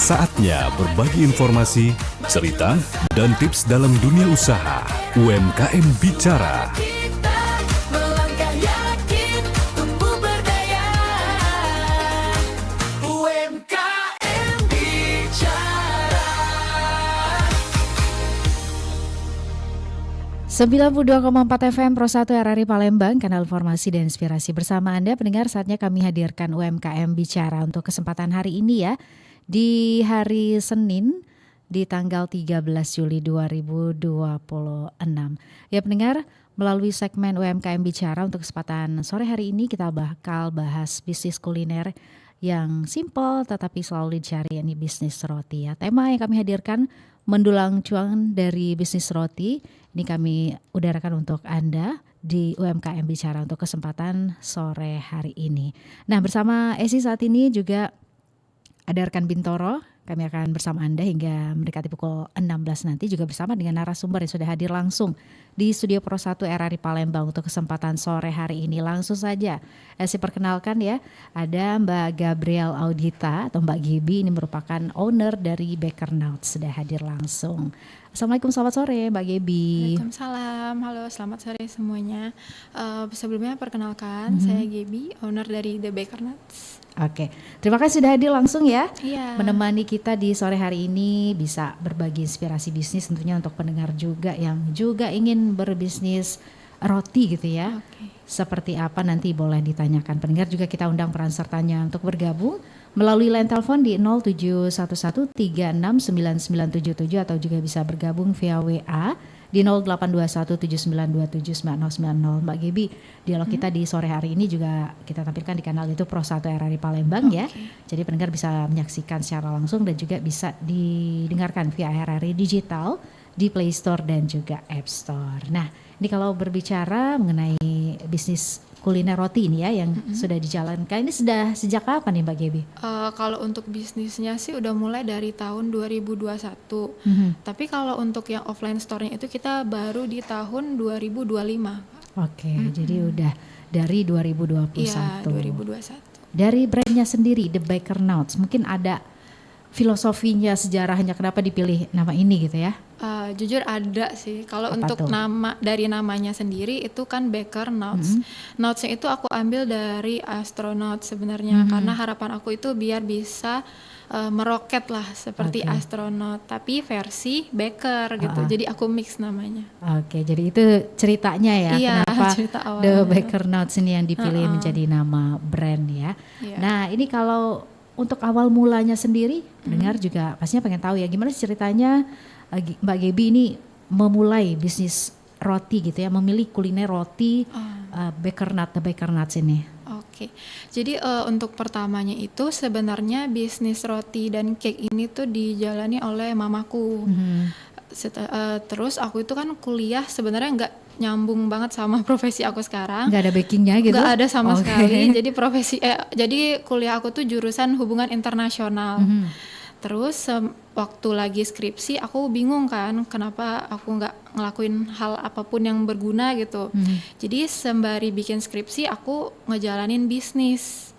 Saatnya berbagi informasi, cerita, dan tips dalam dunia usaha. UMKM Bicara. Melangkah yakin, tumbuh berdaya. UMKM Bicara. 92,4 FM Pro 1 RRI Palembang, kanal informasi dan inspirasi bersama Anda. Pendengar, saatnya kami hadirkan UMKM Bicara untuk kesempatan hari ini ya. Di hari Senin, di tanggal 13 Juli 2026. Ya pendengar, melalui segmen UMKM Bicara untuk kesempatan sore hari ini kita bakal bahas bisnis kuliner yang simple tetapi selalu dicari, yakni bisnis roti ya. Tema yang kami hadirkan mendulang cuan dari bisnis roti. Ini kami udarakan untuk Anda di UMKM Bicara untuk kesempatan sore hari ini. Nah, bersama Esi saat ini juga ada rekan Bintoro. Kami akan bersama Anda hingga mendekati pukul 16 nanti, juga bersama dengan narasumber yang sudah hadir langsung di Studio Pro 1 RRI Palembang untuk kesempatan sore hari ini. Langsung saja saya perkenalkan ya, ada Mbak Gabriel Audita atau Mbak Gibi, ini merupakan owner dari Baker Nuts, sudah hadir langsung. Assalamualaikum, selamat sore Mbak Gibi. Waalaikumsalam, halo selamat sore semuanya. Sebelumnya perkenalkan, saya Gibi, owner dari The Baker Nuts. Oke, terima kasih sudah hadir langsung ya, Menemani kita di sore hari ini, bisa berbagi inspirasi bisnis tentunya untuk pendengar juga yang juga ingin berbisnis roti gitu ya. Seperti apa nanti boleh ditanyakan pendengar, juga kita undang peran sertanya untuk bergabung melalui line telepon di 0711369977 atau juga bisa bergabung via WA di 082179279090. Mbak Gibi, dialog kita di sore hari ini juga kita tampilkan di kanal YouTube Pro 1 RRI Palembang ya. Jadi pendengar bisa menyaksikan secara langsung dan juga bisa didengarkan via RRI Digital di Play Store dan juga App Store. Nah, ini kalau berbicara mengenai bisnis kuliner roti ini ya yang sudah dijalankan, ini sudah sejak kapan nih Mbak Gibi? Kalau untuk bisnisnya sih udah mulai dari tahun 2021. Tapi kalau untuk yang offline store-nya itu kita baru di tahun 2025. Oke, jadi udah dari 2021. Iya, 2021. Dari brandnya sendiri, The Baker Nuts, mungkin ada filosofinya, sejarahnya kenapa dipilih nama ini gitu ya? Jujur ada sih. Kalau Apa untuk tuh? nama dari namanya sendiri itu kan Baker Nuts. Nutsnya itu aku ambil dari astronaut sebenarnya, karena harapan aku itu biar bisa meroket lah seperti astronot, tapi versi baker gitu. Jadi aku mix namanya. Oke, jadi itu ceritanya ya, Iya, kenapa cerita awalnya. The Baker Nuts ini yang dipilih menjadi nama brand ya. Iya. Nah, ini kalau untuk awal mulanya sendiri, dengar juga pastinya pengen tahu ya, gimana sih ceritanya Mbak Gaby ini memulai bisnis roti gitu ya, memilih kuliner roti Baker Nuts, The Baker Nuts ini. Oke, jadi untuk pertamanya itu sebenarnya bisnis roti dan cake ini tuh dijalani oleh mamaku. Terus aku itu kan kuliah sebenarnya nggak nyambung banget sama profesi aku sekarang. Nggak ada bakingnya gitu? Nggak ada sama sekali. Jadi jadi kuliah aku tuh jurusan hubungan internasional. Terus waktu lagi skripsi aku bingung kan kenapa aku nggak ngelakuin hal apapun yang berguna gitu. Jadi sembari bikin skripsi aku ngejalanin bisnis,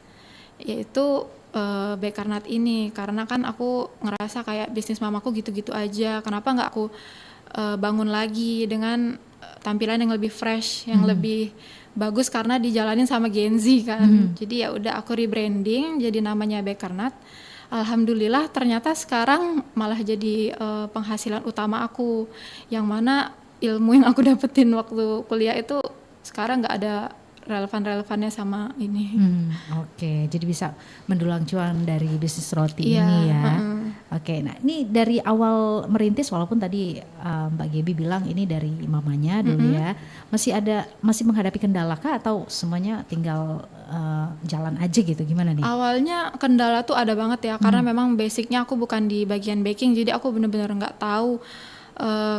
yaitu Baker Nuts ini, karena kan aku ngerasa kayak bisnis mamaku gitu-gitu aja. Kenapa nggak aku bangun lagi dengan tampilan yang lebih fresh, yang lebih bagus, karena dijalanin sama Gen Z kan. Jadi ya udah aku rebranding jadi namanya Baker Nuts. Alhamdulillah ternyata sekarang malah jadi penghasilan utama aku, yang mana ilmu yang aku dapetin waktu kuliah itu sekarang nggak ada relevannya sama ini. Oke, jadi bisa mendulang cuan dari bisnis roti ini ya. Oke, nah ini dari awal merintis, walaupun tadi Mbak Gaby bilang ini dari mamanya dulu ya, masih menghadapi kendala kah atau semuanya tinggal jalan aja gitu, gimana nih? Awalnya kendala tuh ada banget ya, karena memang basicnya aku bukan di bagian baking, jadi aku bener-bener nggak tahu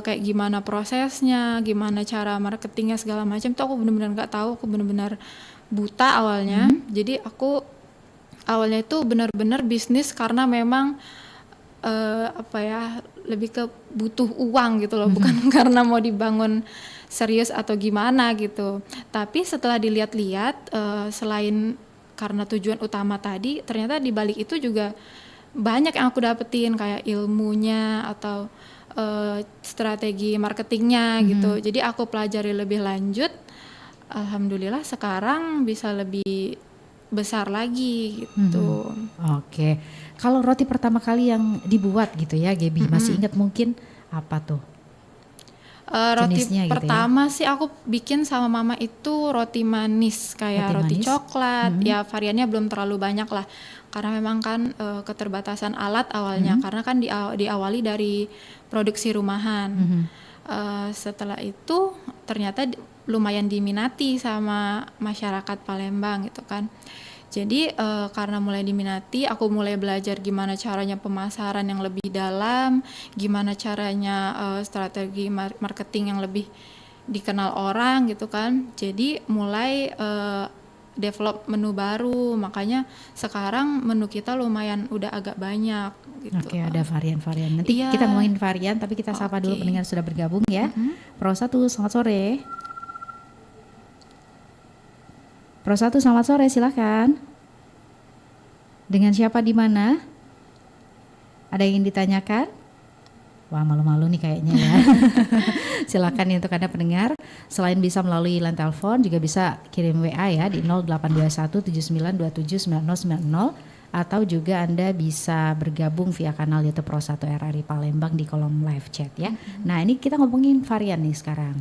kayak gimana prosesnya, gimana cara marketingnya segala macam, tuh aku bener-bener nggak tahu, aku bener-bener buta awalnya. Jadi aku awalnya itu benar-benar bisnis karena memang lebih ke butuh uang gitu loh, bukan karena mau dibangun serius atau gimana gitu. Tapi setelah dilihat-lihat, selain karena tujuan utama tadi, ternyata di balik itu juga banyak yang aku dapetin kayak ilmunya atau strategi marketingnya gitu. Jadi aku pelajari lebih lanjut. Alhamdulillah sekarang bisa lebih besar lagi gitu. Oke. Kalau roti pertama kali yang dibuat gitu ya, Gaby, masih ingat mungkin apa tuh? Roti Jenisnya gitu ya? pertama sih aku bikin sama mama itu roti manis kayak Roti roti manis? coklat. Ya variannya belum terlalu banyak lah. Karena memang kan keterbatasan alat awalnya. Karena kan diawali dari produksi rumahan. Setelah itu ternyata lumayan diminati sama masyarakat Palembang gitu kan. Jadi karena mulai diminati, aku mulai belajar gimana caranya pemasaran yang lebih dalam, gimana caranya strategi marketing yang lebih dikenal orang gitu kan. Jadi mulai develop menu baru, makanya sekarang menu kita lumayan udah agak banyak gitu. Oke, ada varian-varian. Nanti Iya. kita ngomongin varian, tapi kita sapa dulu Oke. pendengar sudah bergabung ya. Pro 1, selamat sore. Pro 1, selamat sore, silakan. Dengan siapa di mana? Ada yang ingin ditanyakan? Wah, malu-malu nih kayaknya ya. Silakan nih untuk Anda pendengar. Selain bisa melalui line telepon, juga bisa kirim WA ya di 082179279090, atau juga Anda bisa bergabung via kanal YouTube Pro 1 RRI Palembang di kolom live chat ya. Nah, ini kita ngomongin varian nih sekarang.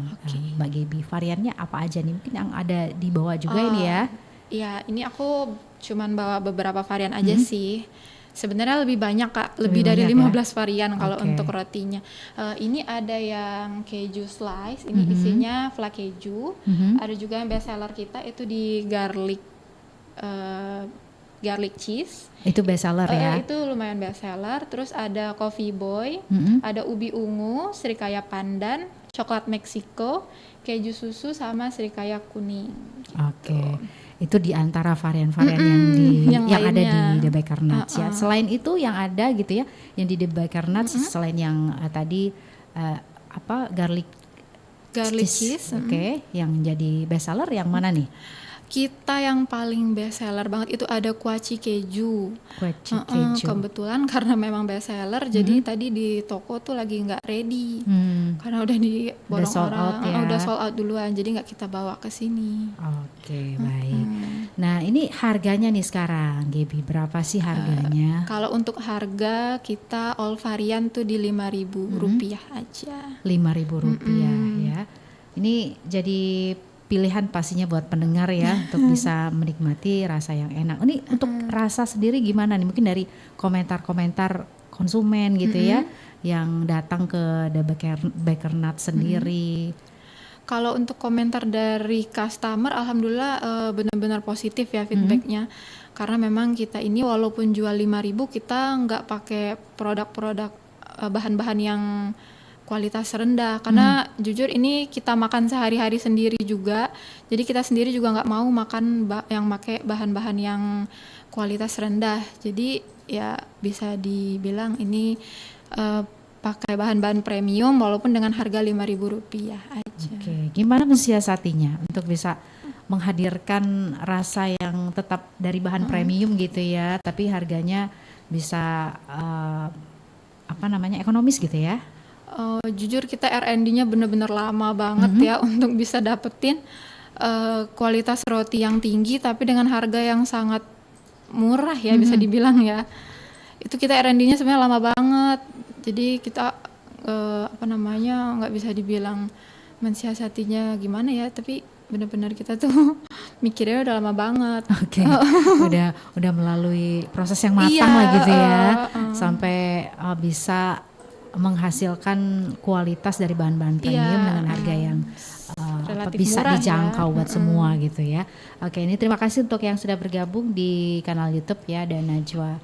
Mbak Gaby, variannya apa aja nih? Mungkin yang ada di bawah juga ini ya. Iya, ini aku cuman bawa beberapa varian aja sih. Sebenarnya lebih banyak Kak, lebih dari banyak 15 varian kalau Oke. untuk rotinya. Ini ada yang keju slice, ini isinya flak keju. Ada juga yang best seller kita itu di garlic cheese. Itu best seller ya. Itu lumayan best seller. Terus ada coffee boy, ada ubi ungu, srikaya pandan, coklat Meksiko, keju susu sama srikaya kuning. Oke. Itu di antara varian-varian yang ada lainnya. di The Baker Nuts ya. Selain itu yang ada gitu ya, yang di The Baker Nuts selain yang tadi garlic cheese. Oke, yang jadi best seller yang mana nih? Kita yang paling best seller banget itu ada kuaci keju. Kuaci keju. Kebetulan karena memang best seller, jadi tadi di toko tuh lagi nggak ready. Karena udah diborong sold out orang, ya. udah sold out duluan, jadi nggak kita bawa ke sini. Oke, baik. Nah, ini harganya nih sekarang, Gaby, berapa sih harganya? Kalau untuk harga kita all varian tuh di Rp5.000 aja. Rp5.000 ya. Ini jadi pilihan pastinya buat pendengar ya untuk bisa menikmati rasa yang enak. Ini untuk rasa sendiri gimana nih? Mungkin dari komentar-komentar konsumen gitu ya yang datang ke The Baker Nuts sendiri. Kalau untuk komentar dari customer, alhamdulillah benar-benar positif ya feedbacknya. Karena memang kita ini walaupun jual 5.000, kita nggak pakai produk-produk bahan-bahan yang kualitas rendah. Karena jujur ini kita makan sehari-hari sendiri juga. Jadi kita sendiri juga nggak mau makan yang pakai bahan-bahan yang kualitas rendah. Jadi ya bisa dibilang ini pakai bahan-bahan premium walaupun dengan harga Rp5.000 aja. Oke, gimana mensiasatinya untuk bisa menghadirkan rasa yang tetap dari bahan premium gitu ya, tapi harganya bisa ekonomis gitu ya? Jujur kita R&D-nya bener-bener lama banget ya untuk bisa dapetin kualitas roti yang tinggi tapi dengan harga yang sangat murah ya bisa dibilang ya. Itu kita R&D-nya sebenarnya lama banget. Jadi kita nggak bisa dibilang mensiasatinya gimana ya, tapi benar-benar kita tuh mikirnya udah lama banget. Oke. udah melalui proses yang matang lah gitu ya. Sampai bisa menghasilkan kualitas dari bahan-bahan premium dengan harga yang bisa murah dijangkau ya. buat semua gitu ya. Oke, ini terima kasih untuk yang sudah bergabung di kanal YouTube ya, dan Najwa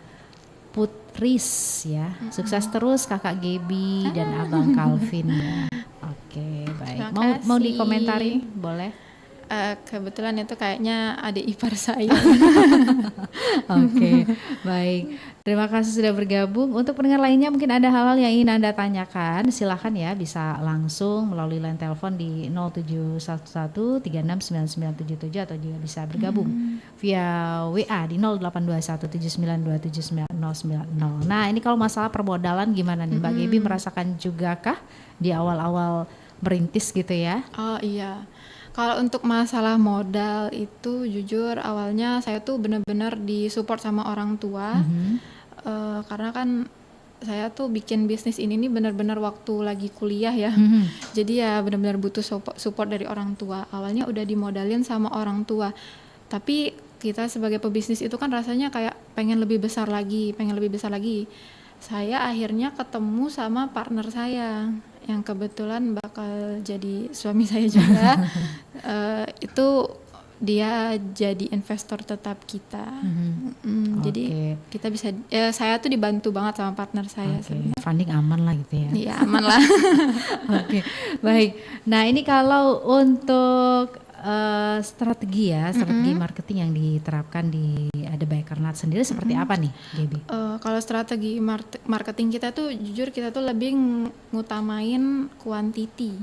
Putris ya. Sukses terus Kakak Gaby dan Abang Calvin ya. Oke, baik. Terima Mau kasih. dikomentarin boleh? Kebetulan itu kayaknya adik ipar saya. Oke, baik. Terima kasih sudah bergabung. Untuk pendengar lainnya mungkin ada hal-hal yang ingin Anda tanyakan, silakan ya bisa langsung melalui line telepon di 0711369977 atau juga bisa bergabung via WA di 082179279090. Nah, ini kalau masalah permodalan gimana nih Mbak Gaby, merasakan juga kah di awal-awal merintis gitu ya? Oh iya. Kalau untuk masalah modal itu jujur awalnya saya tuh benar-benar disupport sama orang tua. Karena kan saya tuh bikin bisnis ini nih benar-benar waktu lagi kuliah ya. Jadi ya benar-benar butuh support dari orang tua. Awalnya udah dimodalin sama orang tua. Tapi kita sebagai pebisnis itu kan rasanya kayak pengen lebih besar lagi. Saya akhirnya ketemu sama partner saya yang kebetulan bakal jadi suami saya juga. Itu dia jadi investor tetap kita. Jadi kita bisa, saya tuh dibantu banget sama partner saya. Funding aman lah gitu ya. Iya aman lah. Oke, baik. Nah ini kalau untuk strategi marketing yang diterapkan di The Baker Nut sendiri seperti apa nih, Gaby? Kalau strategi marketing kita tuh jujur kita tuh lebih ngutamain quantity.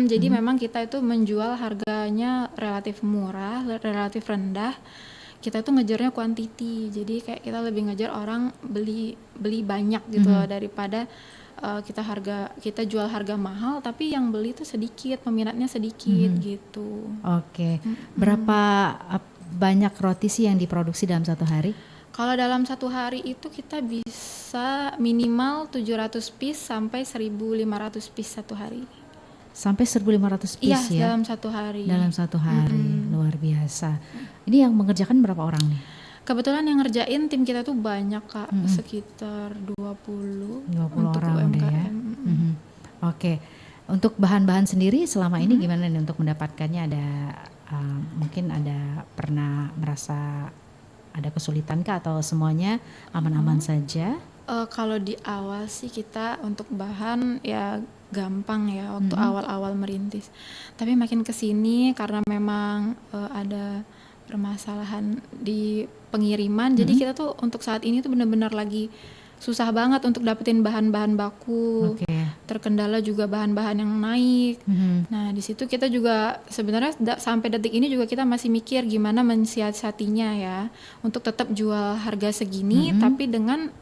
Jadi memang kita itu menjual harganya relatif murah, relatif rendah. Kita tuh ngejarnya quantity. Jadi kayak kita lebih ngejar orang beli banyak gitu loh, daripada kita jual harga mahal tapi yang beli tuh sedikit, peminatnya sedikit gitu. Oke. Berapa banyak roti sih yang diproduksi dalam satu hari? Kalau dalam satu hari itu kita bisa minimal 700 piece sampai 1.500 piece satu hari. Sampai 1.500 piece ya? Dalam satu hari. Dalam satu hari, luar biasa. Ini yang mengerjakan berapa orang nih? Kebetulan yang ngerjain tim kita tuh banyak Kak, sekitar 20 untuk orang deh ya. Oke. Untuk bahan-bahan sendiri selama ini gimana nih untuk mendapatkannya? Ada mungkin ada pernah merasa ada kesulitan kah atau semuanya aman-aman saja? Kalau di awal sih kita untuk bahan ya gampang ya waktu awal-awal merintis. Tapi makin kesini karena memang ada permasalahan di pengiriman, jadi kita tuh untuk saat ini tuh benar-benar lagi susah banget untuk dapetin bahan-bahan baku. Terkendala juga bahan-bahan yang naik. Nah di situ kita juga sebenarnya sampai detik ini juga kita masih mikir gimana mensiasatinya ya untuk tetap jual harga segini tapi dengan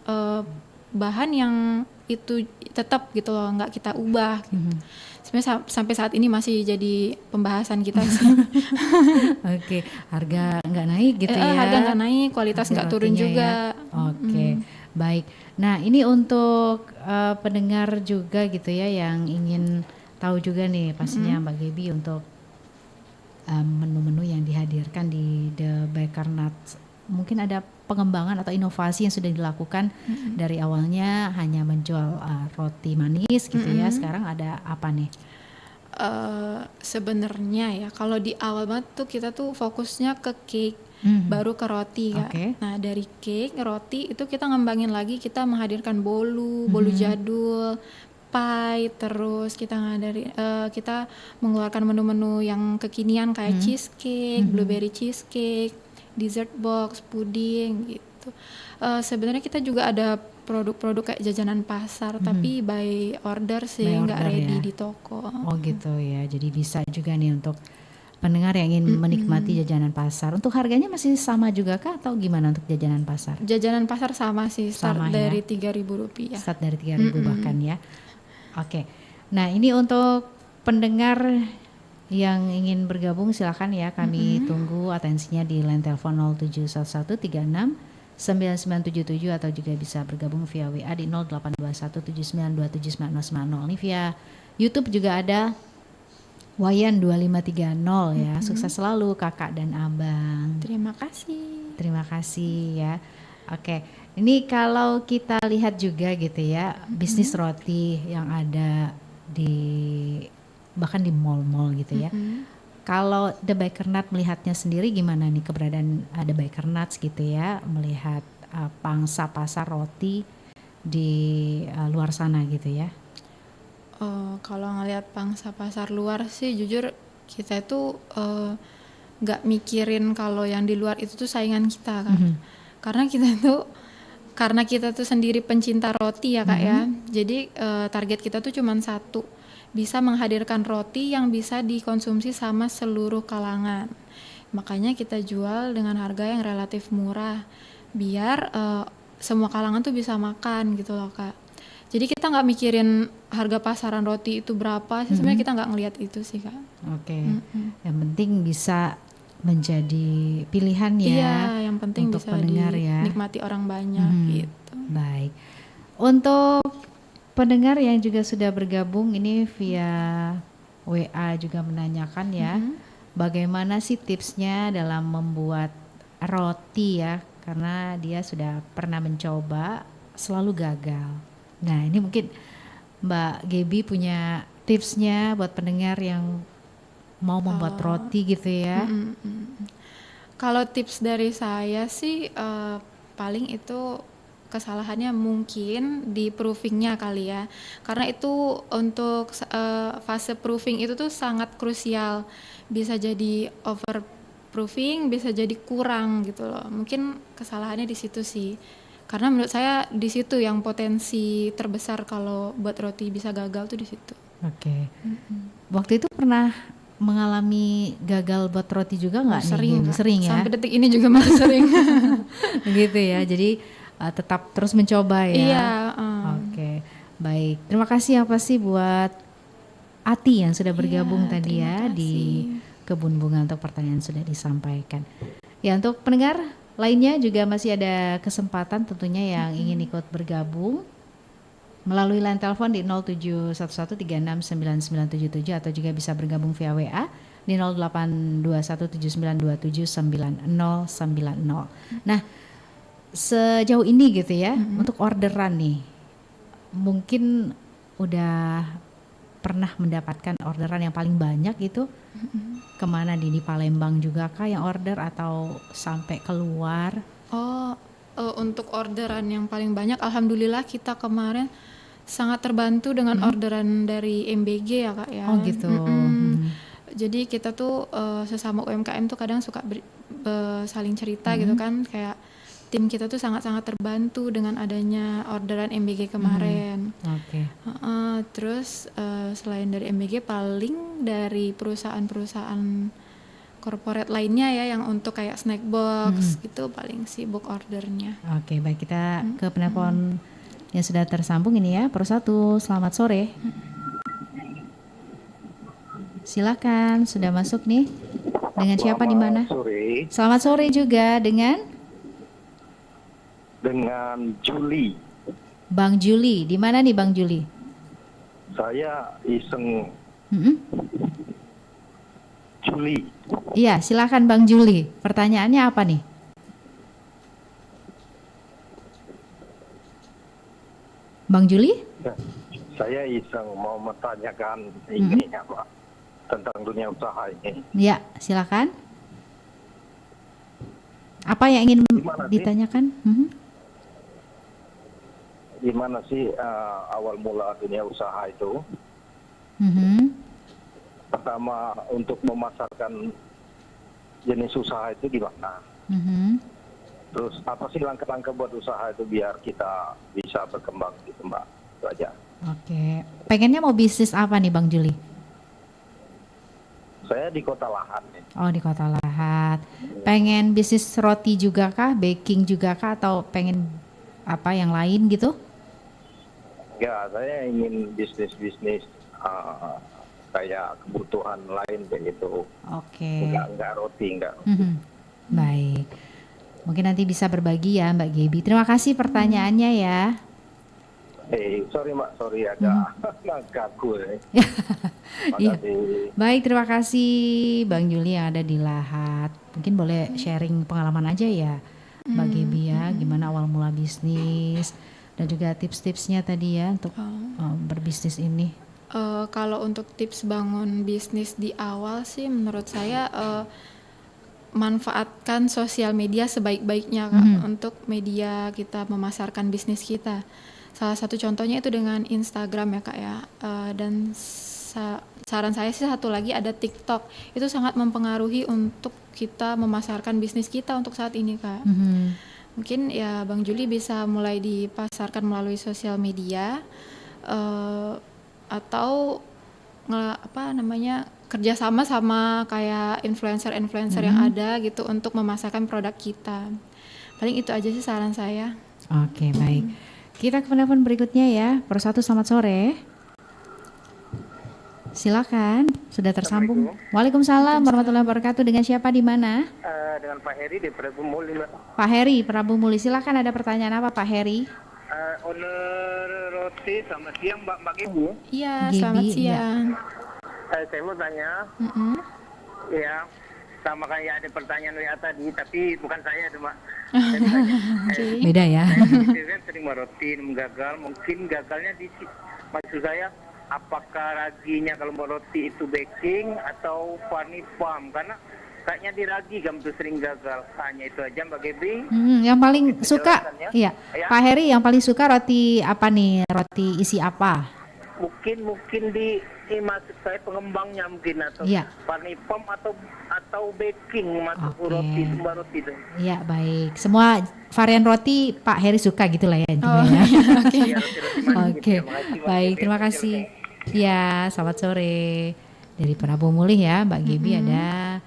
bahan yang itu tetap gitu loh, nggak kita ubah. Sebenarnya sampai saat ini masih jadi pembahasan kita sih. Oke, harga nggak naik gitu ya? Harga nggak naik, kualitas nggak turun juga. Ya. Oke, baik. Nah ini untuk pendengar juga gitu ya yang ingin tahu juga nih pastinya Mbak Gaby untuk menu-menu yang dihadirkan di The Baker Nut. Mungkin ada pengembangan atau inovasi yang sudah dilakukan dari awalnya hanya menjual roti manis gitu ya. Sekarang ada apa nih? Sebenarnya ya kalau di awal banget tuh kita tuh fokusnya ke cake, baru ke roti ya. Nah dari cake, roti itu kita ngembangin lagi, kita menghadirkan bolu jadul, pie, terus kita mengeluarkan menu-menu yang kekinian kayak cheesecake, blueberry cheesecake, dessert box, puding gitu. Sebenarnya kita juga ada produk-produk kayak jajanan pasar tapi by order sih, nggak ready di toko. Oh gitu ya, jadi bisa juga nih untuk pendengar yang ingin menikmati jajanan pasar. Untuk harganya masih sama juga kah atau gimana untuk jajanan pasar? Jajanan pasar sama sih, start dari Rp3.000. Start dari 3.000 bahkan ya. Oke. Nah ini untuk pendengar yang ingin bergabung silakan ya, kami tunggu atensinya di line telepon 0711369977 atau juga bisa bergabung via WA di 082179279090. Ini via YouTube juga ada Wayan 2530 ya. Sukses selalu kakak dan abang. Terima kasih. Terima kasih ya. Oke, ini kalau kita lihat juga gitu ya, bisnis roti yang ada bahkan di mall-mall gitu ya. Kalau The Baker Nut melihatnya sendiri gimana nih keberadaan The Baker Nuts gitu ya, melihat pangsa pasar roti di luar sana gitu ya? Kalau ngelihat pangsa pasar luar sih jujur kita itu nggak mikirin kalau yang di luar itu tuh saingan kita kan. Karena kita tuh sendiri pencinta roti ya Kak ya. Jadi target kita tuh cuman satu, bisa menghadirkan roti yang bisa dikonsumsi sama seluruh kalangan. Makanya kita jual dengan harga yang relatif murah biar semua kalangan tuh bisa makan gitu loh Kak. Jadi kita nggak mikirin harga pasaran roti itu berapa sih, sebenarnya kita nggak ngelihat itu sih Kak. Oke. Yang penting bisa menjadi pilihan ya. Iya, yang penting untuk bisa pendengar ya. dinikmati orang banyak gitu. Baik. Untuk pendengar yang juga sudah bergabung ini via WA juga menanyakan ya, bagaimana sih tipsnya dalam membuat roti ya, karena dia sudah pernah mencoba selalu gagal. Nah ini mungkin Mbak Gaby punya tipsnya buat pendengar yang mau membuat roti gitu ya. Kalau tips dari saya sih paling itu kesalahannya mungkin di proofingnya kali ya, karena itu untuk fase proofing itu tuh sangat krusial, bisa jadi over proofing, bisa jadi kurang gitu loh. Mungkin kesalahannya di situ sih, karena menurut saya di situ yang potensi terbesar kalau buat roti bisa gagal tuh di situ. Oke. Waktu itu pernah mengalami gagal buat roti juga nggak? Sering, nih? Sering ya. Sampai detik ini juga masih sering. Gitu ya. Jadi tetap terus mencoba ya. Iya. Oke, baik. Terima kasih apa sih buat Ati yang sudah bergabung tadi ya terima di kasih. Kebun Bunga untuk pertanyaan yang sudah disampaikan. Ya untuk pendengar lainnya juga masih ada kesempatan tentunya yang ingin ikut bergabung melalui line telepon di 0711369977 atau juga bisa bergabung via WA di 082179279090. Nah, sejauh ini gitu ya, untuk orderan nih, mungkin udah pernah mendapatkan orderan yang paling banyak itu kemana di Palembang juga kah yang order atau sampai keluar? Untuk orderan yang paling banyak, alhamdulillah kita kemarin sangat terbantu dengan orderan dari MBG ya Kak ya. Oh gitu. Jadi kita tuh sesama UMKM tuh kadang suka saling cerita gitu kan, kayak tim kita tuh sangat-sangat terbantu dengan adanya orderan MBG kemarin. Oke. Terus selain dari MBG paling dari perusahaan-perusahaan corporate lainnya ya yang untuk kayak snack box gitu paling sibuk ordernya. Oke, baik, kita ke penelpon yang sudah tersambung ini ya. Pro 1, selamat sore. Silakan, sudah masuk nih. Dengan siapa di mana? Sore, Selamat sore juga dengan Juli. Bang Juli. Di mana nih Bang Juli? Saya iseng Juli. Iya, silakan Bang Juli. Pertanyaannya apa nih? Bang Juli? Ya, saya iseng mau menanyakan ini apa tentang dunia usaha ini. Ya, silakan. Apa yang ingin Gimana sih? ditanyakan? Gimana sih awal mula dunia usaha itu? Pertama untuk memasarkan jenis usaha itu gimana? Terus apa sih langkah-langkah buat usaha itu biar kita bisa berkembang gitu Mbak? Itu aja. Oke. Pengennya mau bisnis apa nih Bang Juli? Saya di Kota Lahat nih. Oh, di Kota Lahat. Pengen bisnis roti juga kah? Baking juga kah? Atau pengen apa yang lain gitu? Ya, saya ingin bisnis-bisnis kayak kebutuhan lain kayak gitu. Oke. Enggak roti, enggak. Baik. Mungkin nanti bisa berbagi ya Mbak Gaby. Terima kasih pertanyaannya ya. Sorry Mbak, sorry agak kaku. Iya. Makasih. Baik, terima kasih Bang Juli yang ada di Lahat. Mungkin boleh sharing pengalaman aja ya Mbak Gaby ya, gimana awal mula bisnis dan juga tips-tipsnya tadi ya untuk berbisnis ini. Kalau untuk tips bangun bisnis di awal sih menurut saya manfaatkan sosial media sebaik-baiknya Kak, untuk media kita memasarkan bisnis kita. Salah satu contohnya itu dengan Instagram ya Kak ya. Dan saran saya sih satu lagi ada TikTok. Itu sangat mempengaruhi untuk kita memasarkan bisnis kita untuk saat ini, Kak. Mungkin ya Bang Juli bisa mulai dipasarkan melalui sosial media atau kerjasama sama kayak influencer yang ada gitu untuk memasarkan produk kita. Paling itu aja sih saran saya. Oke, baik. Kita ke penelpon berikutnya ya. Persatu, selamat sore. Silakan, sudah tersambung. Waalaikumsalam warahmatullahi wabarakatuh. Dengan siapa, di mana? Dengan Pak Heri di Prabu Muli, Mbak. Pak Heri, Prabu Muli. Silakan, ada pertanyaan apa Pak Heri? Owner roti, selamat siang Mbak Ibu. Iya, Gibi, selamat iya. siang. Saya mau tanya, ya sama kayak ada pertanyaan WA tadi, tapi bukan saya tuh Mbak. Beda ya. Saya kan sering meroti gagal, mungkin gagalnya maksud saya apakah raginya kalau meroti itu baking atau farm, karena kayaknya di ragi kan tuh sering gagal. Hanya itu aja Mbak Gebri. Yang paling suka, Penjelasannya. iya. Ya. Pak Heri, yang paling suka roti apa nih? Roti isi apa? Mungkin di maksud saya pengembangnya mungkin atau Iya. farm atau baking masuk Oke. roti sumber roti itu. Iya, baik. Semua varian roti Pak Heri suka gitu lah ya intinya ya. Iya, roti-roti manis gitu Oke, ya. Makasih, Mbak baik, Gebri. terima kasih. Ya, selamat sore. Dari Prabu Mulih ya, Mbak Gibi, ada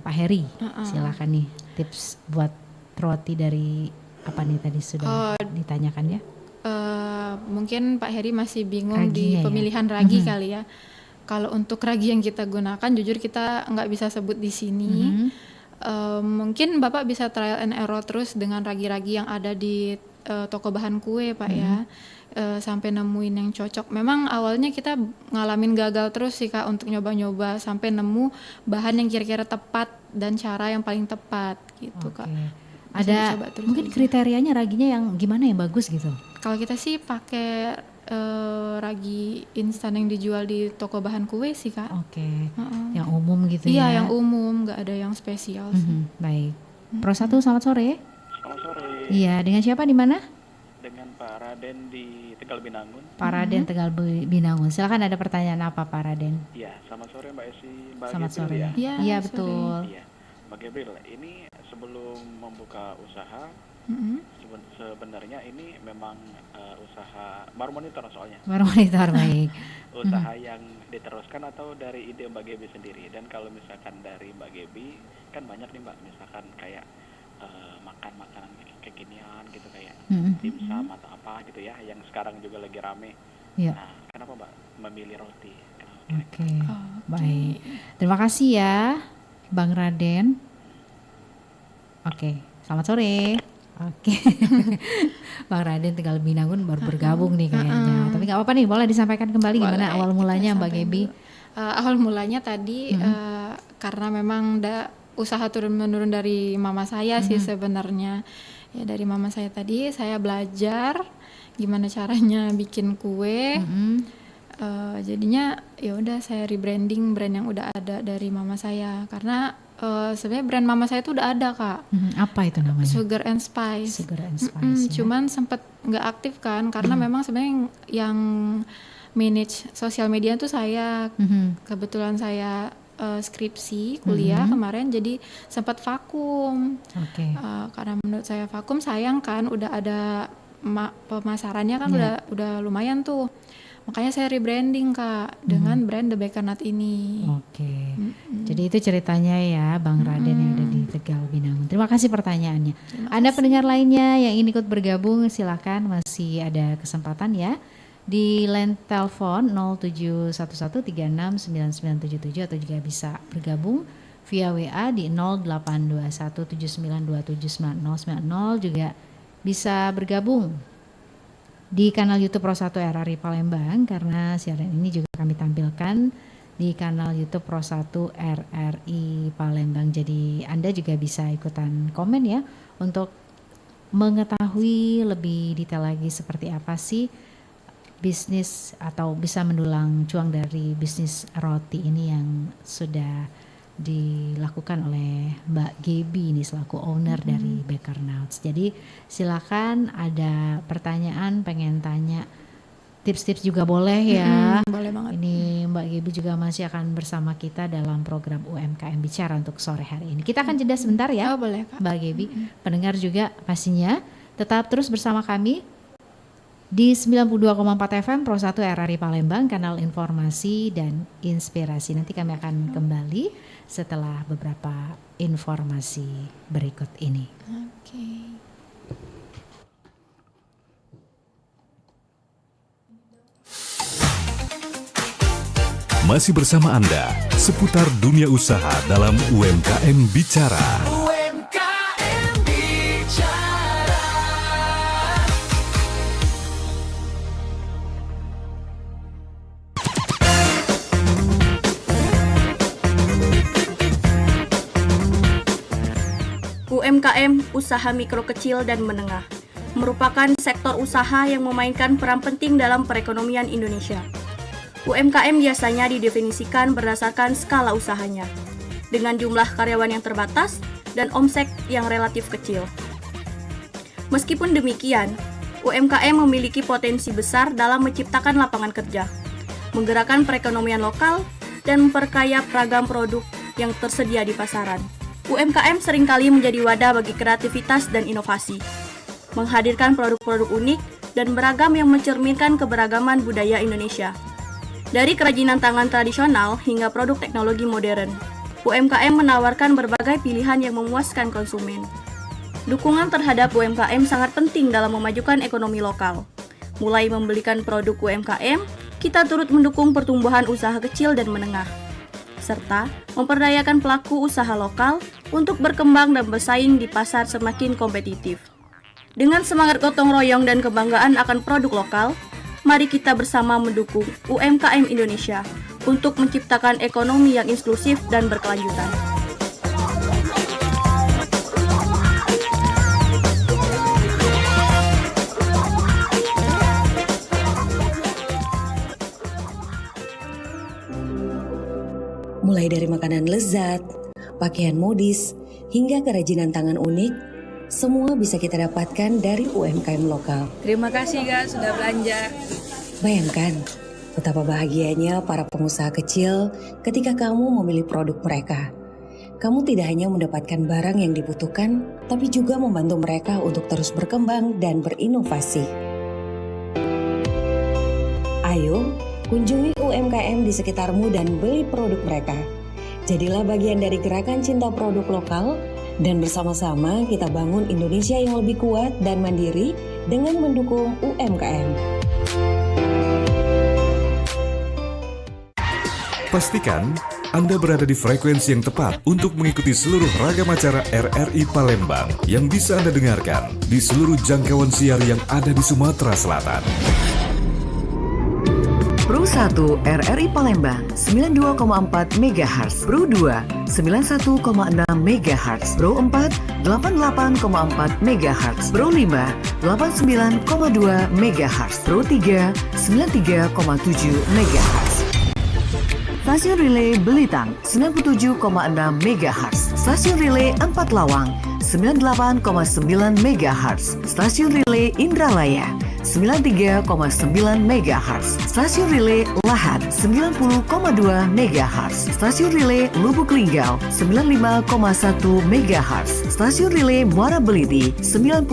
Pak Heri. Silakan nih tips buat roti dari apa nih tadi sudah ditanyakan ya. Mungkin Pak Heri masih bingung di Raginya ya? pemilihan ragi kali ya. Kalau untuk ragi yang kita gunakan, jujur kita nggak bisa sebut di sini. Mungkin Bapak bisa trial and error terus dengan ragi-ragi yang ada di toko bahan kue, Pak ya. Sampai nemuin yang cocok. Memang awalnya kita ngalamin gagal terus sih Kak untuk nyoba-nyoba sampai nemu bahan yang kira-kira tepat dan cara yang paling tepat gitu Oke. Kak. Ada dicoba terus mungkin aja. kriterianya raginya yang gimana yang bagus gitu. Kalau kita sih pakai ragi instan yang dijual di toko bahan kue sih Kak. Oke. Yang umum gitu Iya, ya. yang umum, nggak ada yang spesial sih. Baik. Persatu, selamat sore. Selamat sore, Iya, dengan siapa, di mana? dengan Pak Raden di Tegal Binangun. Pak Raden, Tegal Binangun. Silakan, ada pertanyaan apa Pak Raden? Iya, selamat sore Mbak Esi, Mbak Selamat Gabriel sore. ya. Iya, Iya, sore. betul. Iya, Mbak Gabriel, ini sebelum membuka usaha, sebenarnya ini memang usaha baru monitor soalnya. Baru monitor, baik. Usaha yang diteruskan atau dari ide Mbak Gebi sendiri. Dan kalau misalkan dari Mbak Gebi, kan banyak nih Mbak, misalkan kayak makan makanan kekinian gitu kayak dimsum atau apa gitu ya, yang sekarang juga lagi rame. Iya. Nah, kenapa Mbak memilih roti? Kenapa? Oke, baik. Terima kasih ya, Bang Raden. Oke, selamat sore. Oke, Bang Raden Tegal Binangun baru bergabung nih kayaknya. Tapi nggak apa-apa nih, boleh disampaikan kembali gimana Boleh, awal kita mulanya Mbak sampaikan Gebi? dulu. Awal mulanya tadi karena memang usaha turun-menurun dari mama saya sih sebenarnya. Ya dari mama saya tadi saya belajar gimana caranya bikin kue. Jadinya ya udah saya rebranding brand yang udah ada dari mama saya karena sebenarnya brand mama saya itu udah ada Kak. Apa itu namanya? Sugar and Spice. Sugar and Spice. Ya. Cuman sempat nggak aktif kan karena memang sebenarnya yang manage sosial media itu saya. Kebetulan saya skripsi kuliah kemarin jadi sempat vakum. Oke. Karena menurut saya vakum sayang kan udah ada pemasarannya kan udah lumayan tuh. Makanya saya rebranding Kak dengan brand The Baker Nut ini. Oke. Jadi itu ceritanya ya Bang Raden yang ada di Tegal Binangun. Terima kasih pertanyaannya. Anda pendengar lainnya yang ingin ikut bergabung silakan, masih ada kesempatan ya. Di line telepon 0711369977 atau juga bisa bergabung via WA di 082179279090, juga bisa bergabung di kanal YouTube Pro 1 RRI Palembang karena siaran ini juga kami tampilkan di kanal YouTube Pro 1 RRI Palembang. Jadi Anda juga bisa ikutan komen ya untuk mengetahui lebih detail lagi seperti apa sih bisnis atau bisa mendulang cuang dari bisnis roti ini yang sudah dilakukan oleh Mbak Gebi ini selaku owner dari Baker Nuts. Jadi silakan ada pertanyaan, pengen tanya tips-tips juga boleh ya. Boleh banget. Ini Mbak Gaby juga masih akan bersama kita dalam program UMKM Bicara untuk sore hari ini. Kita akan jeda sebentar ya, Oh, boleh, Kak. Mbak Gaby. Pendengar juga pastinya tetap terus bersama kami di 92,4 FM Pro 1 RRI Palembang, kanal informasi dan inspirasi. Nanti kami akan kembali setelah beberapa informasi berikut ini. Oke. Masih bersama Anda seputar dunia usaha dalam UMKM Bicara. UMKM Bicara. UMKM, usaha mikro kecil dan menengah, merupakan sektor usaha yang memainkan peran penting dalam perekonomian Indonesia. UMKM biasanya didefinisikan berdasarkan skala usahanya, dengan jumlah karyawan yang terbatas dan omset yang relatif kecil. Meskipun demikian, UMKM memiliki potensi besar dalam menciptakan lapangan kerja, menggerakkan perekonomian lokal, dan memperkaya ragam produk yang tersedia di pasaran. UMKM seringkali menjadi wadah bagi kreativitas dan inovasi, menghadirkan produk-produk unik dan beragam yang mencerminkan keberagaman budaya Indonesia. Dari kerajinan tangan tradisional hingga produk teknologi modern, UMKM menawarkan berbagai pilihan yang memuaskan konsumen. Dukungan terhadap UMKM sangat penting dalam memajukan ekonomi lokal. Mulai membelikan produk UMKM, kita turut mendukung pertumbuhan usaha kecil dan menengah, serta memperdayakan pelaku usaha lokal untuk berkembang dan bersaing di pasar semakin kompetitif. Dengan semangat gotong royong dan kebanggaan akan produk lokal, mari kita bersama mendukung UMKM Indonesia untuk menciptakan ekonomi yang inklusif dan berkelanjutan. Mulai dari makanan lezat, pakaian modis, hingga kerajinan tangan unik, semua bisa kita dapatkan dari UMKM lokal. Terima kasih Kak sudah belanja. Bayangkan betapa bahagianya para pengusaha kecil ketika kamu memilih produk mereka. Kamu tidak hanya mendapatkan barang yang dibutuhkan, tapi juga membantu mereka untuk terus berkembang dan berinovasi. Ayo, kunjungi UMKM di sekitarmu dan beli produk mereka. Jadilah bagian dari gerakan cinta produk lokal dan bersama-sama kita bangun Indonesia yang lebih kuat dan mandiri dengan mendukung UMKM. Pastikan Anda berada di frekuensi yang tepat untuk mengikuti seluruh ragam acara RRI Palembang yang bisa Anda dengarkan di seluruh jangkauan siar yang ada di Sumatera Selatan. Pro 1 RRI Palembang 92,4 MHz, Pro 2 91,6 MHz, Pro 4 88,4 MHz, Pro 5 89,2 MHz, Pro 3 93,7 MHz. Stasiun Relay Belitang 97,6 MHz, Stasiun Relay 4 Lawang 98,9 MHz, Stasiun Relay Indralaya 93,9 MHz, Stasiun Relay Lahat 90,2 MHz, Stasiun Relay Lubuk Linggau 95,1 MHz, Stasiun Relay Muara Beliti 90,0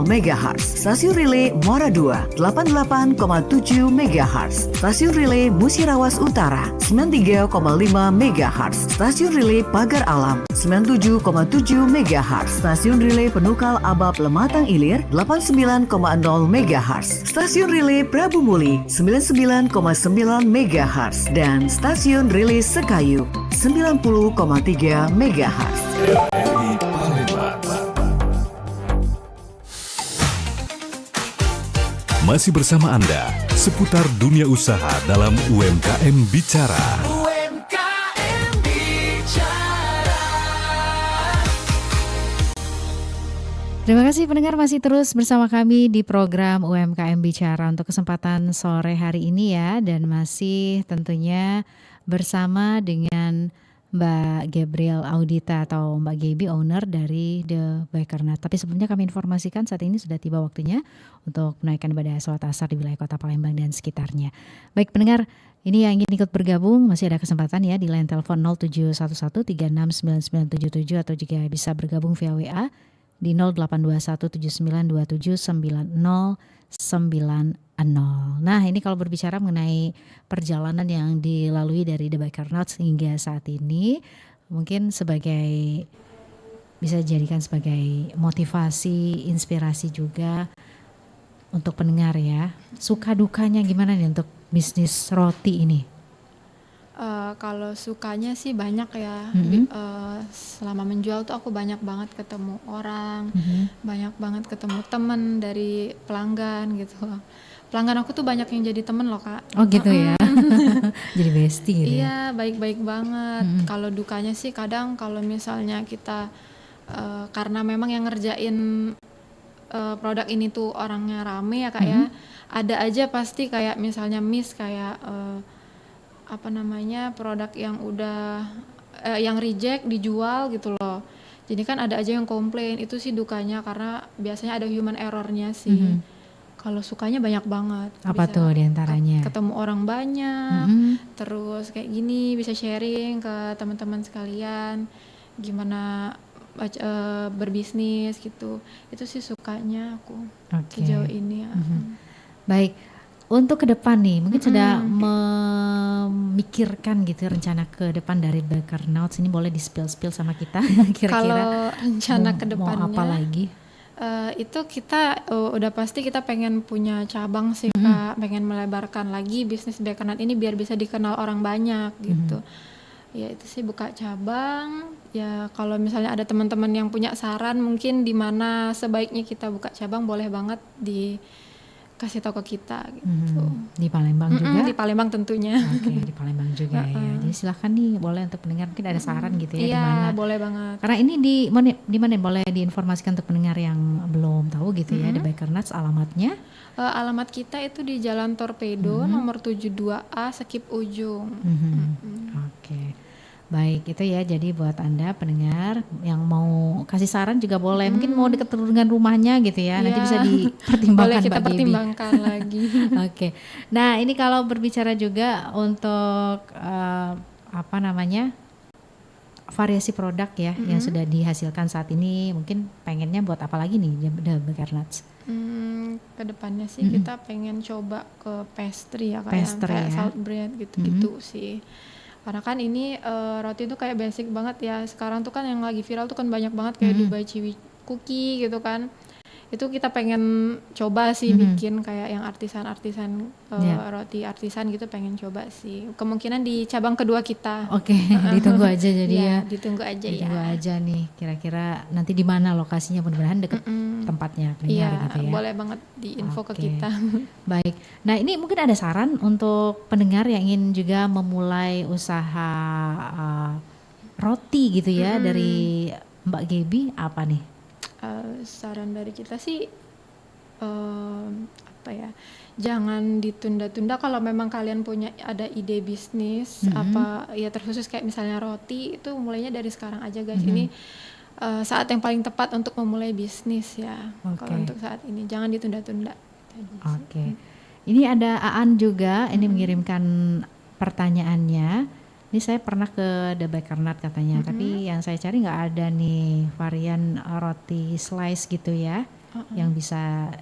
MHz, Stasiun Relay Muara 2 88,7 MHz, Stasiun Relay Musirawas Utara 93,5 MHz, Stasiun Relay Pagar Alam 97,7 MHz, Stasiun Relay Penukal Abab Lematang Ilir 89,0 MHz, Stasiun Relay Prabu Muli 99,9 MHz, dan Stasiun Relay Sekayu 90,3 MHz. RRI Palembang. Masih bersama Anda seputar dunia usaha dalam UMKM Bicara. UMKM Bicara. Terima kasih pendengar masih terus bersama kami di program UMKM Bicara untuk kesempatan sore hari ini ya, dan masih tentunya bersama dengan Mbak Gabriel Audita atau Mbak Gaby, owner dari The Baker Nut. Tapi sebelumnya kami informasikan saat ini sudah tiba waktunya untuk menaikkan ibadah sholat asar di wilayah Kota Palembang dan sekitarnya. Baik pendengar, ini yang ingin ikut bergabung masih ada kesempatan ya di line telepon 0711369977 atau jika bisa bergabung via WA di 082179279090. Nah ini kalau berbicara mengenai perjalanan yang dilalui dari The Baker Nut hingga saat ini, mungkin sebagai bisa dijadikan sebagai motivasi, inspirasi juga untuk pendengar ya. Suka dukanya gimana nih untuk bisnis roti ini? Kalau sukanya sih banyak ya. Selama menjual tuh aku banyak banget ketemu orang, banyak banget ketemu temen dari pelanggan gitu. Pelanggan aku tuh banyak yang jadi temen loh Kak. Oh gitu ya. Jadi bestie gitu Iya, baik-baik banget. Kalau dukanya sih kadang kalau misalnya kita karena memang yang ngerjain produk ini tuh orangnya rame ya Kak ya. Ada aja pasti kayak misalnya miss kayak produk yang udah yang reject dijual gitu loh. Jadi kan ada aja yang komplain. Itu sih dukanya karena biasanya ada human errornya sih. Kalau sukanya banyak banget. Apa bisa tuh diantaranya? ketemu orang banyak, terus kayak gini bisa sharing ke teman-teman sekalian gimana berbisnis gitu. Itu sih sukanya aku sejauh ini ya. Baik, untuk ke depan nih mungkin sudah memikirkan gitu rencana ke depan dari Baker Nut ini, boleh di spill sama kita kira-kira Kalau rencana ke depannya mau apa lagi? Itu kita udah pasti kita pengen punya cabang sih Kak, pengen melebarkan lagi bisnis Baker Nut ini biar bisa dikenal orang banyak gitu. Ya itu sih buka cabang. Ya kalau misalnya ada teman-teman yang punya saran mungkin di mana sebaiknya kita buka cabang, boleh banget dikasih tahu ke kita gitu. Di Palembang juga? Di Palembang tentunya. Oke, di Palembang juga ya. Jadi silahkan nih, boleh untuk pendengar mungkin ada saran gitu ya, di mana. Iya, boleh banget. Karena ini di mana boleh diinformasikan untuk pendengar yang belum tahu gitu ya, The Baker Nut alamatnya. Alamat kita itu di Jalan Torpedo nomor 72A Sekip Ujung. Oke. Baik, itu ya. Jadi buat Anda pendengar yang mau kasih saran juga boleh. Mungkin mau dekat dengan rumahnya gitu ya. Nanti bisa dipertimbangkan. Boleh kita Mbak Gaby. pertimbangkan lagi. Oke. Nah, ini kalau berbicara juga untuk variasi produk ya yang sudah dihasilkan saat ini, mungkin pengennya buat apa lagi nih The Baker Nut? Kedepannya sih kita pengen coba ke pastry ya kayak salt bread gitu-gitu sih. Karena kan ini roti itu kayak basic banget ya. Sekarang tuh kan yang lagi viral tuh kan banyak banget kayak Dubai Chewy Cookie gitu kan. Itu kita pengen coba sih bikin kayak yang artisan-artisan roti artisan gitu, pengen coba sih. Kemungkinan di cabang kedua kita. Oke, ditunggu aja jadi ya. Ditunggu aja ya. Ditunggu aja nih kira-kira nanti di mana lokasinya, mudah-mudahan deket tempatnya pendengar gitu ya. Boleh banget diinfo ke kita. Baik. Nah, ini mungkin ada saran untuk pendengar yang ingin juga memulai usaha roti gitu ya dari Mbak Gaby, apa nih? Saran dari kita sih jangan ditunda-tunda. Kalau memang kalian punya ada ide bisnis terkhusus kayak misalnya roti, itu mulainya dari sekarang aja guys. Ini saat yang paling tepat untuk memulai bisnis ya. Kalau untuk saat ini jangan ditunda-tunda. Oke. Ini ada Aan juga ini mengirimkan pertanyaannya. Ini saya pernah ke The Baker Nut katanya, tapi yang saya cari nggak ada nih varian roti slice gitu ya, yang bisa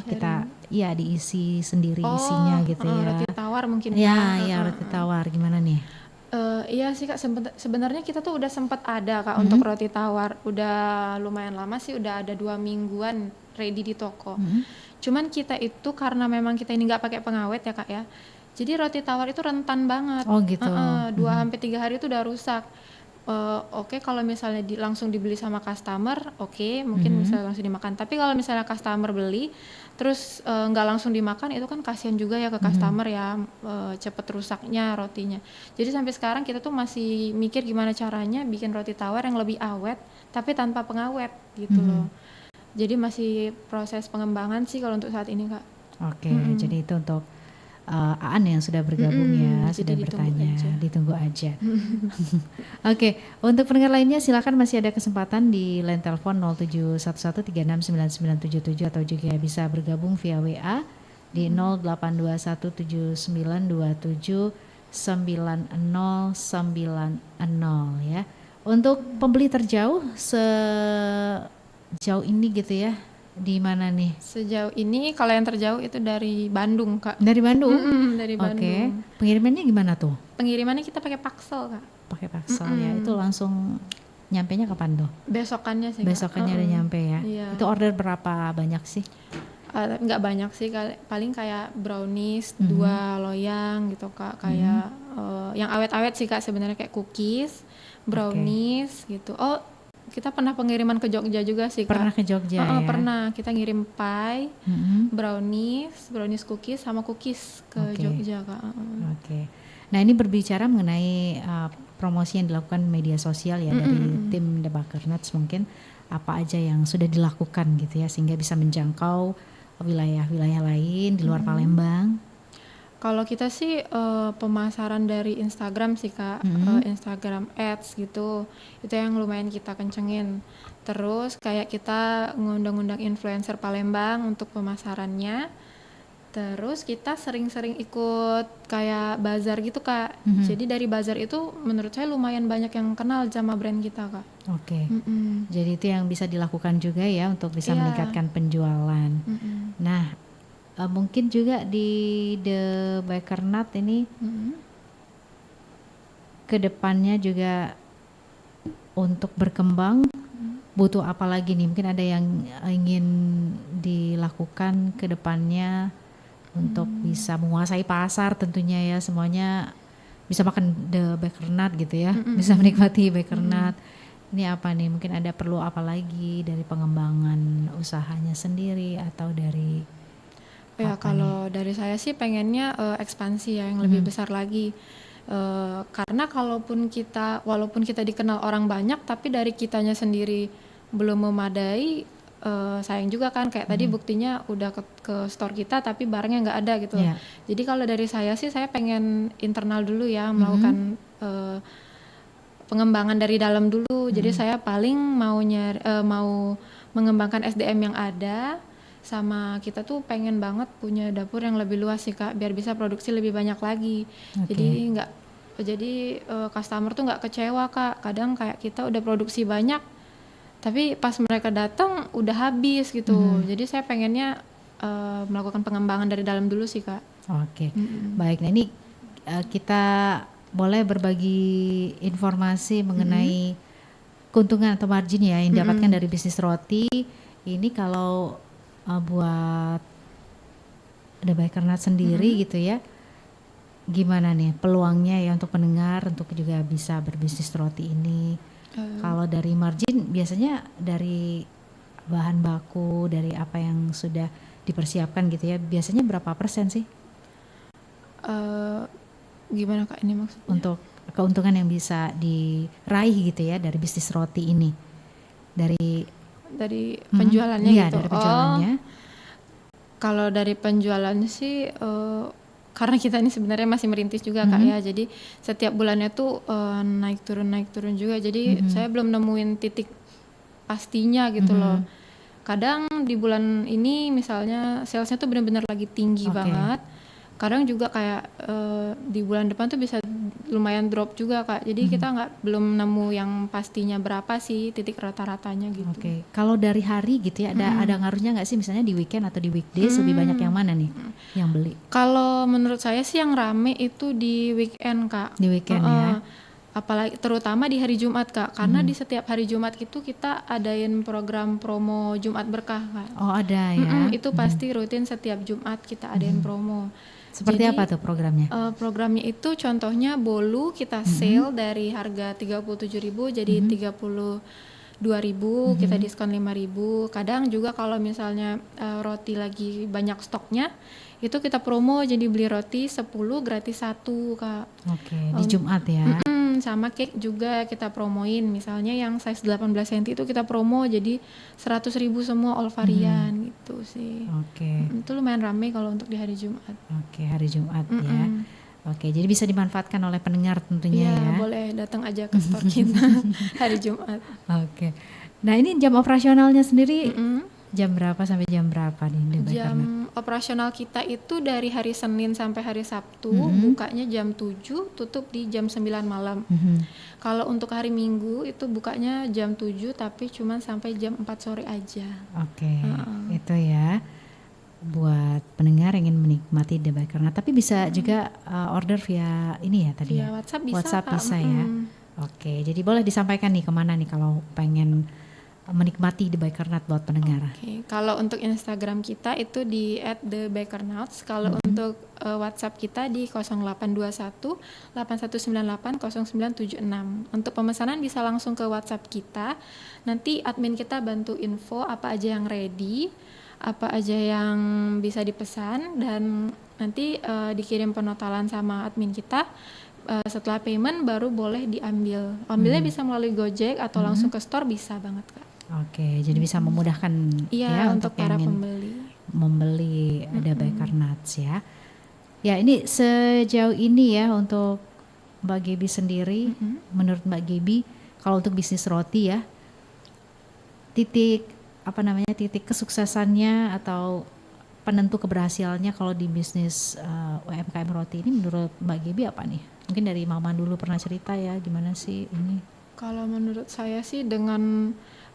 kita diisi sendiri isinya gitu ya. Roti tawar mungkin. Ya, roti tawar gimana nih? Iya sih Kak, sebenarnya kita tuh udah sempat ada Kak untuk roti tawar. Udah lumayan lama sih, udah ada 2 mingguan ready di toko. Cuman kita itu karena memang kita ini nggak pakai pengawet ya Kak ya. Jadi roti tawar itu rentan banget. Oh gitu. 2-3 hari itu udah rusak. Oke, kalau misalnya langsung dibeli sama customer, mungkin bisa langsung dimakan. Tapi kalau misalnya customer beli, terus nggak langsung dimakan, itu kan kasihan juga ya ke customer ya, cepet rusaknya rotinya. Jadi sampai sekarang kita tuh masih mikir gimana caranya bikin roti tawar yang lebih awet, tapi tanpa pengawet gitu loh. Jadi masih proses pengembangan sih kalau untuk saat ini Kak. Oke, jadi itu untuk Aan yang sudah bergabung ya, jadi sudah ditunggu bertanya, aja. ditunggu aja. Oke, untuk pendengar lainnya silakan masih ada kesempatan di line telepon 0711369977 atau juga bisa bergabung via WA di 082179279090 ya. Untuk pembeli terjauh sejauh ini gitu ya, di mana nih? Sejauh ini kalau yang terjauh itu dari Bandung, Kak. Dari Bandung? Dari Oke. Bandung. Pengirimannya gimana tuh? Pengirimannya kita pakai paksel, Kak. Pakai paksel ya. Itu langsung nyampenya kapan tuh? Besokannya sih, Kak. Besokannya udah nyampe ya. Iya. Itu order berapa banyak sih? Nggak banyak sih, paling kayak brownies, 2 loyang gitu, Kak. Kayak yang awet-awet sih, Kak, sebenarnya kayak cookies, brownies gitu. Oh, kita pernah pengiriman ke Jogja juga sih, Kak. Pernah ke Jogja ya? Pernah, kita ngirim pie, brownies cookies sama cookies ke Jogja, Kak. Oke. Nah, ini berbicara mengenai promosi yang dilakukan media sosial ya dari tim The Bakernets, mungkin apa aja yang sudah dilakukan gitu ya sehingga bisa menjangkau wilayah-wilayah lain di luar Palembang. Kalau kita sih pemasaran dari Instagram sih, Kak, Instagram Ads gitu, itu yang lumayan kita kencengin. Terus kayak kita ngundang-undang influencer Palembang untuk pemasarannya. Terus kita sering-sering ikut kayak bazar gitu, Kak. Jadi dari bazar itu menurut saya lumayan banyak yang kenal sama brand kita, Kak. Oke. Jadi itu yang bisa dilakukan juga ya untuk bisa meningkatkan penjualan. Nah, mungkin juga di The Bakernat ini kedepannya juga untuk berkembang butuh apa lagi nih? Mungkin ada yang ingin dilakukan kedepannya untuk bisa menguasai pasar tentunya ya, semuanya bisa makan The Bakernat gitu ya, bisa menikmati Bakernat. Ini apa nih? Mungkin ada perlu apa lagi dari pengembangan usahanya sendiri atau dari Ya kalau dari saya sih pengennya ekspansi ya yang lebih besar lagi. Karena walaupun kita dikenal orang banyak, tapi dari kitanya sendiri belum memadai, sayang juga kan, kayak tadi buktinya udah ke store kita tapi barangnya nggak ada gitu. Jadi kalau dari saya sih saya pengen internal dulu ya, melakukan pengembangan dari dalam dulu. Jadi saya paling mau mengembangkan SDM yang ada, sama kita tuh pengen banget punya dapur yang lebih luas sih, Kak, biar bisa produksi lebih banyak lagi. Jadi customer tuh nggak kecewa, Kak. Kadang kayak kita udah produksi banyak tapi pas mereka datang udah habis gitu. Jadi saya pengennya melakukan pengembangan dari dalam dulu sih, Kak. Oke. Baik, nah ini kita boleh berbagi informasi mengenai keuntungan atau margin ya yang didapatkan dari bisnis roti ini. Kalau buat The Bakernat sendiri gitu ya, gimana nih peluangnya ya untuk pendengar untuk juga bisa berbisnis roti ini? Kalau dari margin biasanya dari bahan baku, dari apa yang sudah dipersiapkan gitu ya, biasanya berapa persen sih? Gimana, Kak, ini maksudnya? Untuk keuntungan yang bisa diraih gitu ya dari bisnis roti ini, dari penjualannya iya, gitu. dari penjualannya. Kalau dari penjualannya sih karena kita ini sebenarnya masih merintis juga, Kak, ya. Jadi setiap bulannya tuh naik turun juga. Jadi saya belum nemuin titik pastinya gitu loh. Kadang di bulan ini misalnya salesnya tuh benar-benar lagi tinggi banget. Kadang juga kayak di bulan depan tuh bisa lumayan drop juga, Kak. Jadi kita belum nemu yang pastinya berapa sih titik rata-ratanya gitu. Oke. Kalau dari hari gitu ya, ada ngaruhnya nggak sih, misalnya di weekend atau di weekdays lebih banyak yang mana nih yang beli? Kalau menurut saya sih yang rame itu di weekend, Kak. Di weekend ya. Apalagi terutama di hari Jumat, Kak. Karena di setiap hari Jumat itu kita adain program promo Jumat Berkah, Kak. Oh, ada ya. Itu pasti rutin setiap Jumat kita adain promo. Seperti apa tuh programnya? Programnya itu contohnya bolu kita sale dari harga 37.000 jadi 32.000, kita diskon 5.000. Kadang juga kalau misalnya roti lagi banyak stoknya, itu kita promo jadi beli roti 10 gratis 1, Kak. Oke, di Jumat ya. pun sama cake juga kita promoin. Misalnya yang size 18 cm itu kita promo jadi 100.000 semua all varian gitu sih. Oke. Itu lumayan rame kalau untuk di hari Jumat. Oke, hari Jumat ya. Oke, jadi bisa dimanfaatkan oleh pendengar tentunya Iya, ya. boleh datang aja ke store kita hari Jumat. Oke. Nah, ini jam operasionalnya sendiri jam berapa sampai jam berapa nih di Baik Karnat? Jam operasional kita itu dari hari Senin sampai hari Sabtu, bukanya jam 7, tutup di jam 9 malam. Kalau untuk hari Minggu itu bukanya jam 7 tapi cuma sampai jam 4 sore aja. Oke, itu ya. Buat pendengar yang ingin menikmati The Baik Karnat, tapi bisa juga order via ini ya tadi Via ya? WhatsApp bisa, WhatsApp Kak. bisa ya. Oke, jadi boleh disampaikan nih kemana nih kalau pengen menikmati The Baik Karnat buat pendengar. Oke, kalau untuk Instagram kita itu di @thebakernauts. Kalau untuk WhatsApp kita di 0821 8198 0976. Untuk pemesanan bisa langsung ke WhatsApp kita. Nanti admin kita bantu info apa aja yang ready, apa aja yang bisa dipesan, dan nanti dikirim penotalan sama admin kita. Setelah payment baru boleh diambil. Ambilnya bisa melalui Gojek atau langsung ke store bisa banget, Kak. Oke, jadi bisa memudahkan Iya, ya untuk para yang ingin pembeli. membeli The Baik Karnat ya. Ya, ini sejauh ini ya untuk Mbak Gaby sendiri, menurut Mbak Gaby kalau untuk bisnis roti ya, titik kesuksesannya atau penentu keberhasilannya kalau di bisnis UMKM roti ini menurut Mbak Gaby apa nih? Mungkin dari Mama dulu pernah cerita ya, gimana sih ini? Kalau menurut saya sih dengan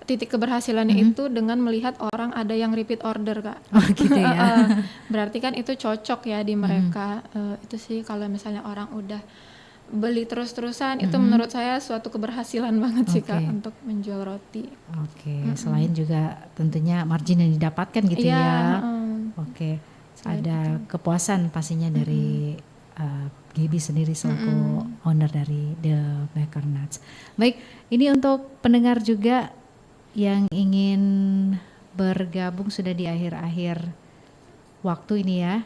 titik keberhasilannya itu dengan melihat orang ada yang repeat order, Kak. Oh gitu ya. Berarti kan itu cocok ya di mereka. Itu sih kalau misalnya orang udah beli terus-terusan, itu menurut saya suatu keberhasilan banget sih, Kak, untuk menjual roti. Oke, selain juga tentunya margin yang didapatkan gitu ya. Oke, ada kepuasan pastinya dari Gaby sendiri selaku owner dari The Baik Karnat. Baik, ini untuk pendengar juga yang ingin bergabung sudah di akhir-akhir waktu ini ya.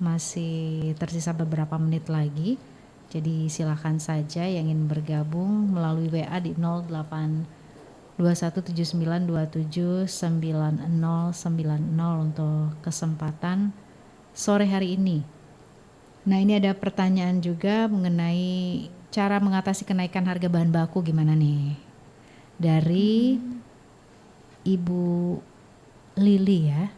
Masih tersisa beberapa menit lagi. Jadi silakan saja yang ingin bergabung melalui WA di 082179279090 untuk kesempatan sore hari ini. Nah, ini ada pertanyaan juga mengenai cara mengatasi kenaikan harga bahan baku gimana nih? Dari Ibu Lili ya.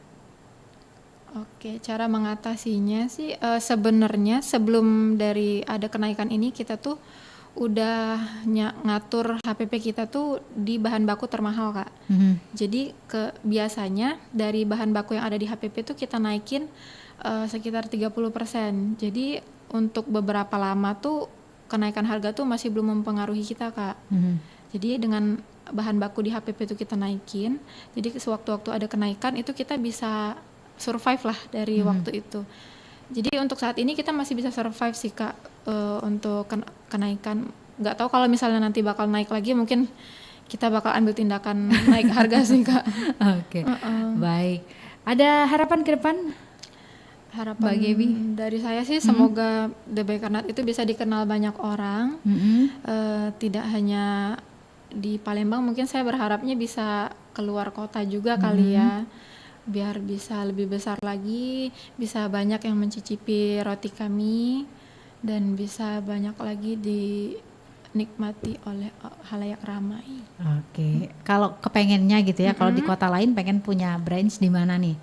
Oke, cara mengatasinya sih sebenarnya sebelum dari ada kenaikan ini kita tuh udah ngatur HPP kita tuh di bahan baku termahal, Kak. Jadi biasanya dari bahan baku yang ada di HPP tuh kita naikin sekitar 30%. Jadi untuk beberapa lama tuh kenaikan harga tuh masih belum mempengaruhi kita, Kak. Jadi dengan bahan baku di HPP itu kita naikin, jadi sewaktu-waktu ada kenaikan itu kita bisa survive lah dari waktu itu. Jadi untuk saat ini kita masih bisa survive sih, Kak, untuk kenaikan. Nggak tahu kalau misalnya nanti bakal naik lagi, mungkin kita bakal ambil tindakan naik harga sih, Kak. Oke, baik. Ada harapan ke depan? Harapan Mbak Gaby? dari saya sih semoga The Baik Karnat itu bisa dikenal banyak orang, tidak hanya di Palembang. Mungkin saya berharapnya bisa keluar kota juga kali ya, biar bisa lebih besar lagi, bisa banyak yang mencicipi roti kami, dan bisa banyak lagi dinikmati oleh halayak ramai. Oke, kalau kepengennya gitu ya, kalau di kota lain pengen punya branch di mana nih?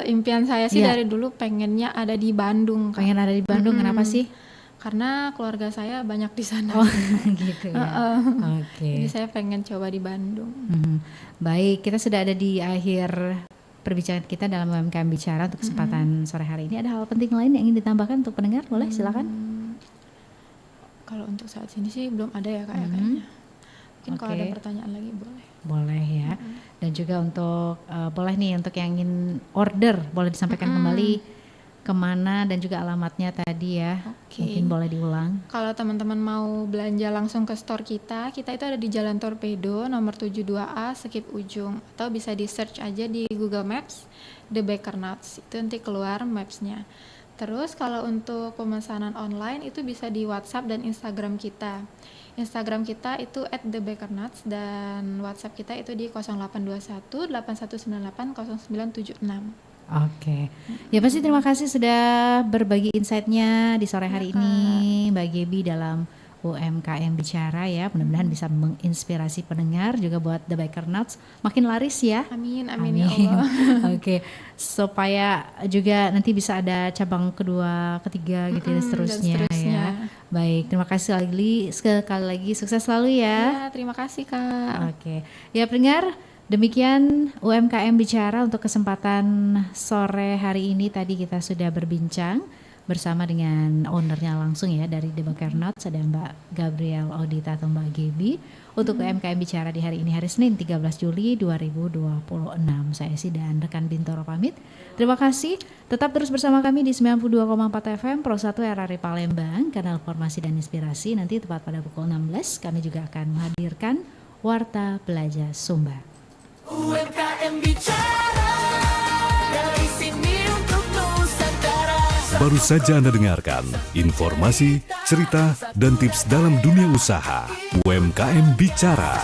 Impian saya sih dari dulu pengennya ada di Bandung, Kak. Pengen ada di Bandung, kenapa sih? Karena keluarga saya banyak di sana. Oh gitu ya. Oke. Jadi saya pengen coba di Bandung. Baik, kita sudah ada di akhir perbincangan kita dalam UMKM Bicara untuk kesempatan sore hari ini. Ada hal penting lain yang ingin ditambahkan untuk pendengar? Boleh, silakan. Kalau untuk saat ini sih belum ada ya, Kak, kayaknya. Mungkin kalau ada pertanyaan lagi boleh. Boleh ya. Dan juga untuk boleh nih untuk yang ingin order boleh disampaikan kembali kemana dan juga alamatnya tadi ya. Mungkin boleh diulang. Kalau teman-teman mau belanja langsung ke store kita itu ada di Jalan Torpedo nomor 72A Sekip Ujung, atau bisa di search aja di Google Maps The Baik Karnat, itu nanti keluar mapsnya. Terus kalau untuk pemesanan online itu bisa di WhatsApp dan Instagram kita. Instagram kita itu @thebakernuts dan WhatsApp kita itu di 0821 8198 0976. Oke, ya pasti terima kasih sudah berbagi insight-nya di sore hari ini Mbak Gaby dalam UMKM Bicara ya. Mudah-mudahan bisa menginspirasi pendengar juga buat The Baker Nuts makin laris ya. Amin, amin ya Allah. Oke, supaya juga nanti bisa ada cabang kedua, ketiga gitu dan seterusnya, ya. Baik, terima kasih sekali lagi sukses selalu ya. Ya, terima kasih Kak. Oke, ya pendengar. Demikian UMKM Bicara untuk kesempatan sore hari ini. Tadi kita sudah berbincang bersama dengan ownernya langsung ya dari The Baker Nuts, ada Mbak Gabriel Audita atau Mbak Gaby. Untuk UMKM Bicara di hari ini, hari Senin 13 Juli 2026. Saya Esi dan rekan Bintoro pamit. Terima kasih. Tetap terus bersama kami di 92,4 FM Pro 1 RRI Palembang, kanal informasi dan inspirasi. Nanti tepat pada pukul 16 kami juga akan menghadirkan Warta Pelajar Sumba. UMKM Bicara dari sini untuk Nusantara. Baru saja Anda dengarkan informasi, cerita, dan tips dalam dunia usaha. UMKM Bicara.